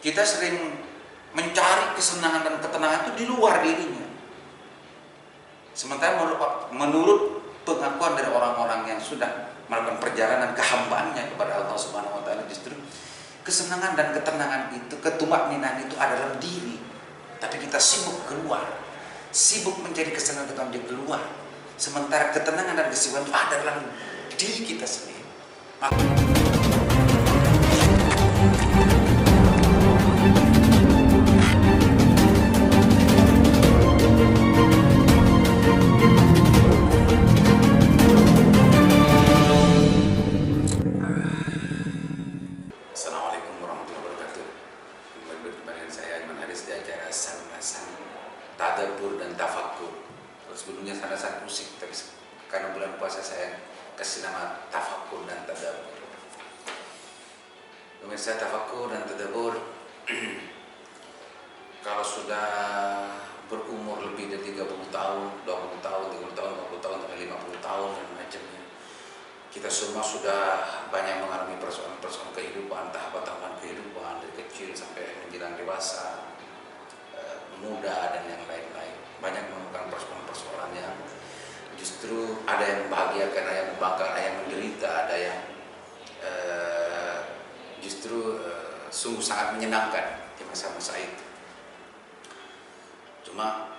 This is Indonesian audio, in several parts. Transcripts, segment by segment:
Kita sering mencari kesenangan dan ketenangan itu di luar dirinya. Sementara menurut pengakuan dari orang-orang yang sudah melakukan perjalanan kehambaannya kepada Allah Subhanahu wa taala, justru kesenangan dan ketenangan itu, ketumakninaan itu ada dalam diri. Tapi kita sibuk keluar, sibuk mencari kesenangan di keluar. Sementara ketenangan dan kesimpulan itu ada dalam diri kita sendiri. Assalamualaikum warahmatullahi wabarakatuh. Kembali berjumpa dengan saya Iman Haris di acara San Tadabbur dan Tafakkur. Sebelumnya San musik, tapi karena bulan puasa saya kasih nama Tafakkur dan Tadabbur. Pemirsa, Tafakkur dan Tadabbur, kalau sudah berumur lebih dari 30 tahun, 20 tahun, 30 tahun, 40 tahun, sampai 50 tahun dan macamnya, kita semua sudah banyak mengalami persoalan-persoalan kehidupan, tahapan-tahapan kehidupan dari kecil sampai menjelang dewasa, muda dan yang lain-lain. Banyak menemukan persoalan-persoalan yang justru ada yang membahagiakan, ada yang membanggakan, ada yang menderita, ada yang justru sungguh sangat menyenangkan di masa-masa itu. Cuma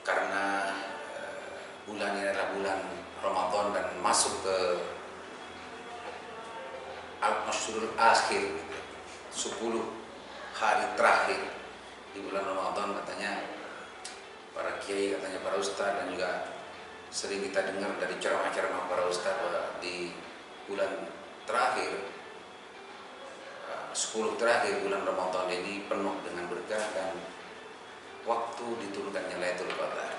karena bulan ini adalah bulan Ramadan dan masuk ke Al-Ashurul Akhir, 10 hari terakhir di bulan Ramadan, katanya para kiai, katanya para ustadz, dan juga sering kita dengar dari ceramah-ceramah para ustadz bahwa di bulan terakhir, 10 terakhir bulan Ramadan ini penuh dengan berkah dan waktu diturunkannya Lailatul Qadar.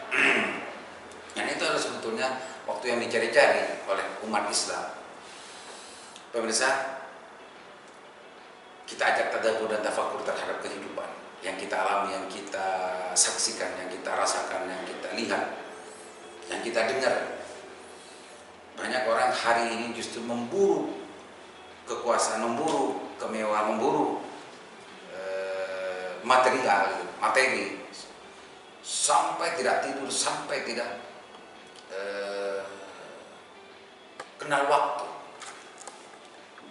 Dan itu adalah sebetulnya waktu yang dicari-cari oleh umat Islam. Pemirsa, kita ajak tadabbur dan tafakkur terhadap kehidupan yang kita alami, yang kita saksikan, yang kita rasakan, yang kita lihat, yang kita dengar. Banyak orang hari ini justru memburu kekuasaan, memburu kemewahan, memburu materi, sampai tidak tidur, sampai tidak kenal waktu.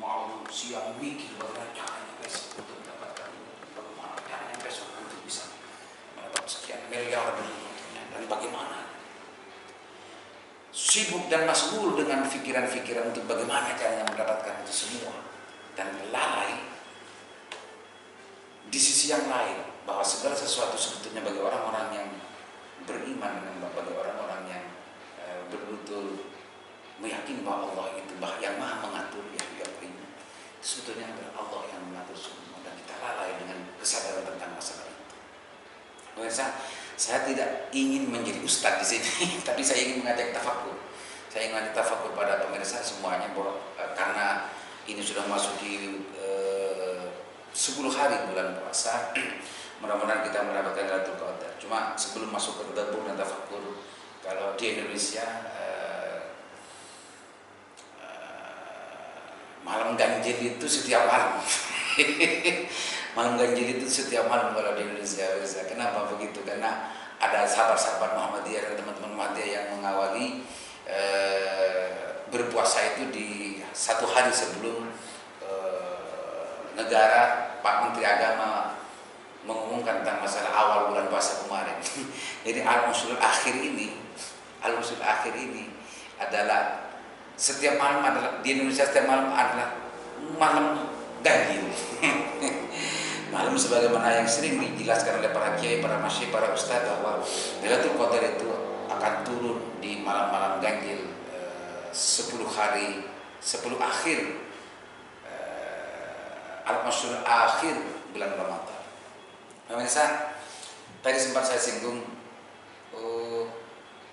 Malam siang mikir bagaimana caranya besok untuk mendapatkan, bagaimana caranya besok untuk bisa mendapat sekian miliar dan bagaimana. Sibuk dan masbul dengan pikiran-pikiran untuk bagaimana caranya mendapatkan itu semua, dan lalai di sisi yang lain bahwa segala sesuatu sebetulnya bagi orang-orang yang beriman, bagi orang-orang yang betul-betul meyakini bahwa Allah itu yang maha mengatur, yang ini sebetulnya adalah Allah yang mengatur semua, dan kita lalai dengan kesadaran tentang masalah itu. Pemirsa, saya tidak ingin menjadi ustadz di sini, tapi saya ingin mengajak tafakkur. Saya ingin mengajak tafakkur pada pemirsa semuanya bahwa karena ini sudah masuk di 10 hari bulan puasa, mudah-mudahan kita mendapatkan Lailatul Qadar. Cuma sebelum masuk ke tadabbur dan tafakkur, kalau di Indonesia malam ganjil itu setiap malam. Malam ganjil itu setiap malam kalau di Indonesia. Kenapa begitu? Karena ada sahabat-sahabat Muhammadiyah dan teman-teman Muhammadiyah yang mengawali berpuasa itu di 1 hari sebelum negara, Pak Menteri Agama mengumumkan tentang masalah awal bulan puasa kemarin. Jadi Al-Ashurul Akhir ini adalah setiap malam adalah di Indonesia, setiap malam adalah malam ganjil. Malam sebagaimana yang sering dijelaskan oleh para kiai, para masyayikh, para ustadz bahwa Lailatul Qadar itu akan turun di malam-malam ganjil 10 hari, 10 akhir Al-Ashurul Akhir bulan Ramadan. Pemirsa, tadi sempat saya singgung,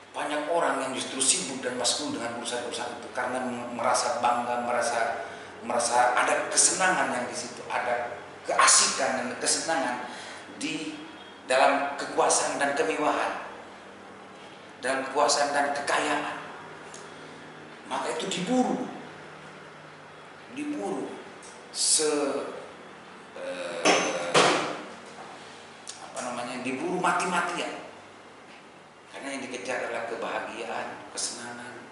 banyak orang yang justru sibuk dan masbul dengan urusan-urusan itu karena merasa bangga, merasa ada kesenangan yang di situ, ada keasikan dan kesenangan di dalam kekuasaan dan kemewahan, dalam kekuasaan dan kekayaan. Maka itu diburu yang diburu mati-matian. Karena yang dikejar adalah kebahagiaan, kesenangan.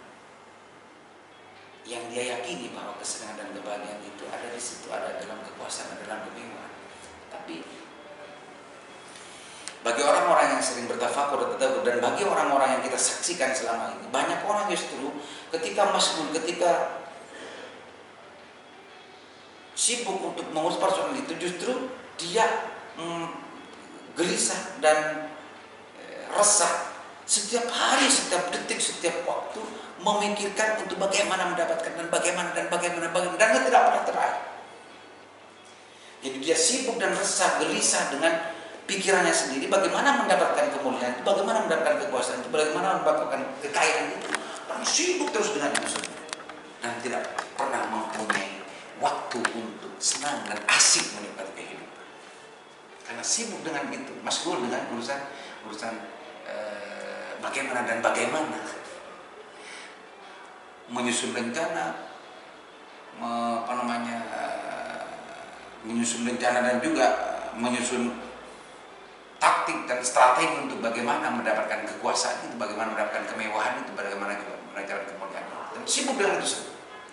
Yang dia yakini bahwa kesenangan dan kebahagiaan itu ada di situ, ada dalam kekuasaan, ada dalam kemewahan. Tapi bagi orang-orang yang sering bertafakur dan bagi orang-orang yang kita saksikan selama ini, banyak orang justru ketika masmur, ketika sibuk untuk mengurus persoalan itu, justru dia gelisah dan resah setiap hari, setiap detik, setiap waktu memikirkan untuk bagaimana mendapatkan dan bagaimana dan tidak pernah terakhir. Jadi dia sibuk dan resah, gelisah dengan pikirannya sendiri, bagaimana mendapatkan kemuliaan itu, bagaimana mendapatkan kekuasaan itu, bagaimana mendapatkan kekayaan itu, dan sibuk terus dengan itu semua, dan tidak pernah mempunyai waktu untuk senang dan asik menikmati kehidupan. Karena sibuk dengan itu, masgul dengan urusan bagaimana dan bagaimana, menyusun rencana, menyusun rencana dan juga menyusun taktik dan strategi untuk bagaimana mendapatkan kekuasaan itu, bagaimana mendapatkan kemewahan itu, bagaimana mendapatkan kemuliaan. Dan sibuk dengan itu,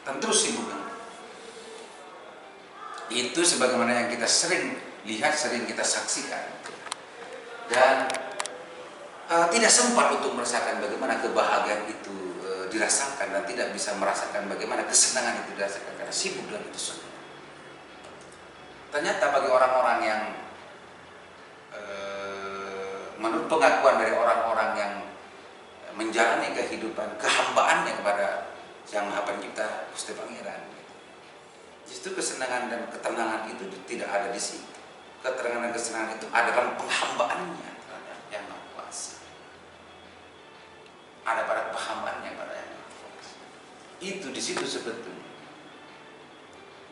dan terus sibuk dengan itu, sebagaimana yang kita sering lihat, sering kita saksikan. Dan tidak sempat untuk merasakan bagaimana kebahagiaan itu dirasakan, dan tidak bisa merasakan bagaimana kesenangan itu dirasakan karena sibuk dengan itu semua. Ternyata bagi orang-orang yang menurut pengakuan dari orang-orang yang menjalani kehidupan kehambaannya kepada Yang Maha Pencipta, Gusti Pangeran, justru kesenangan dan ketenangan itu tidak ada di situ. Ketenangan dan kesenangan itu adalah penghambaannya terhadap Yang Maha Kuasa. Ada pada penghambaannya pada Yang Maha Kuasa. Itu di situ sebetulnya.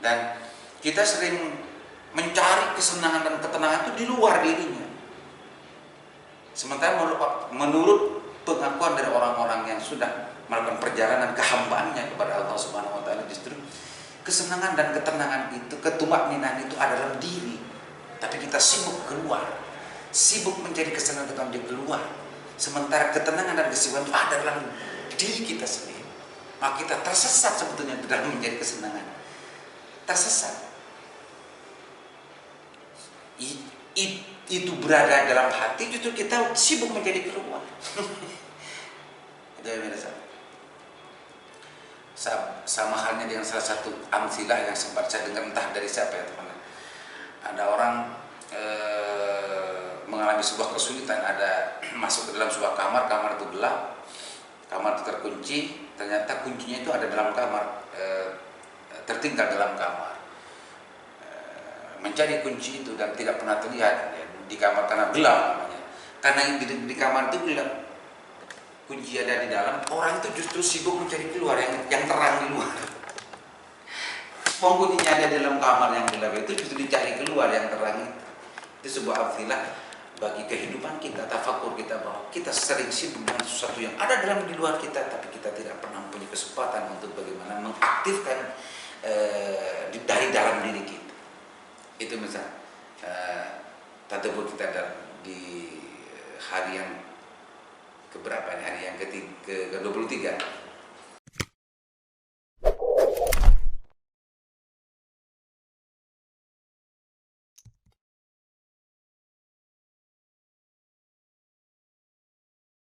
Dan kita sering mencari kesenangan dan ketenangan itu di luar dirinya. Sementara menurut pengakuan dari orang-orang yang sudah melakukan perjalanan kehambaannya kepada Allah Subhanahu wa taala, justru kesenangan dan ketenangan itu, ketumakninaan itu ada dalam diri. Tapi kita sibuk keluar, sibuk mencari kesenangan ketenangan di keluar. Sementara ketenangan dan keseimbangan itu ada dalam diri kita sendiri. Maka kita tersesat sebetulnya dalam mencari kesenangan. Tersesat. Itu berada dalam hati, justru kita sibuk menjadi keluar. Itu yang beda. Sama halnya dengan salah satu amsilah yang sempat saya dengar, entah dari siapa ya teman. Ada orang mengalami sebuah kesulitan, ada masuk ke dalam sebuah kamar itu gelap, kamar itu terkunci, ternyata kuncinya itu ada dalam kamar, tertinggal dalam kamar. Mencari kunci itu dan tidak pernah terlihat di kamar karena gelap namanya. Karena di kamar itu gelap, kunci ada di dalam, orang itu justru sibuk mencari keluar yang terang di luar. Kuncinya ada di dalam kamar yang gelap, itu justru dicari keluar yang terang. Itu sebuah amsilah bagi kehidupan kita, tafakur kita, bahwa kita sering sibuk dengan sesuatu yang ada dalam di luar kita, tapi kita tidak pernah mempunyai kesempatan untuk bagaimana mengaktifkan dari dalam diri kita. Itu misal tadabbur kita di hari yang keberapa ini, hari yang ke-23